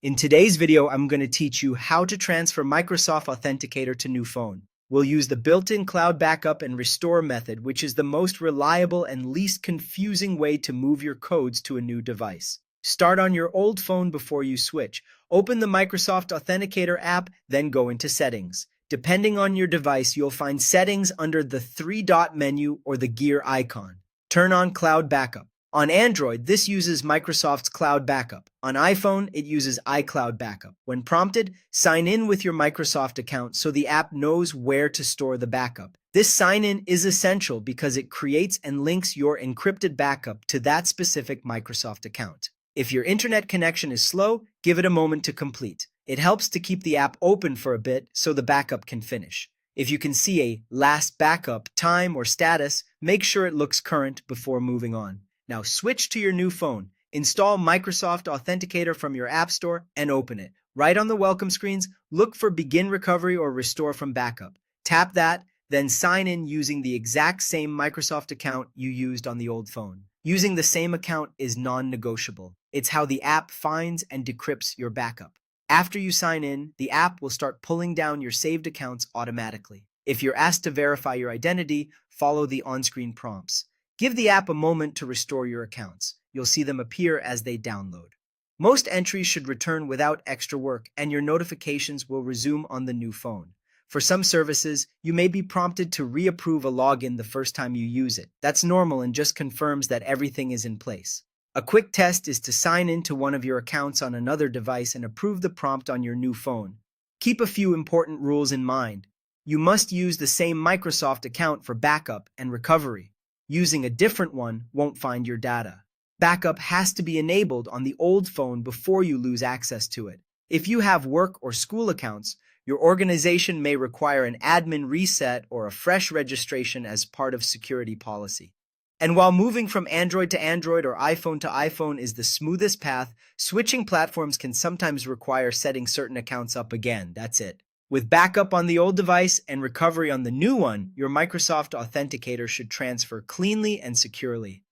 In today's video, I'm going to teach you how to transfer Microsoft Authenticator to new phone. We'll use the built-in cloud backup and restore method, which is the most reliable and least confusing way to move your codes to a new device. Start on your old phone before you switch. Open the Microsoft Authenticator app, then go into Settings. Depending on your device, you'll find Settings under the three-dot menu or the gear icon. Turn on Cloud Backup. On Android, this uses Microsoft's Cloud Backup. On iPhone, it uses iCloud Backup. When prompted, sign in with your Microsoft account so the app knows where to store the backup. This sign-in is essential because it creates and links your encrypted backup to that specific Microsoft account. If your internet connection is slow, give it a moment to complete. It helps to keep the app open for a bit so the backup can finish. If you can see a last backup time or status, make sure it looks current before moving on. Now switch to your new phone, install Microsoft Authenticator from your App Store, and open it. Right on the welcome screens, look for Begin Recovery or Restore from Backup. Tap that, then sign in using the exact same Microsoft account you used on the old phone. Using the same account is non-negotiable. It's how the app finds and decrypts your backup. After you sign in, the app will start pulling down your saved accounts automatically. If you're asked to verify your identity, follow the on-screen prompts. Give the app a moment to restore your accounts. You'll see them appear as they download. Most entries should return without extra work, and your notifications will resume on the new phone. For some services, you may be prompted to reapprove a login the first time you use it. That's normal and just confirms that everything is in place. A quick test is to sign into one of your accounts on another device and approve the prompt on your new phone. Keep a few important rules in mind. You must use the same Microsoft account for backup and recovery. Using a different one won't find your data. Backup has to be enabled on the old phone before you lose access to it. If you have work or school accounts, your organization may require an admin reset or a fresh registration as part of security policy. And while moving from Android to Android or iPhone to iPhone is the smoothest path, switching platforms can sometimes require setting certain accounts up again. That's it. With backup on the old device and recovery on the new one, your Microsoft Authenticator should transfer cleanly and securely.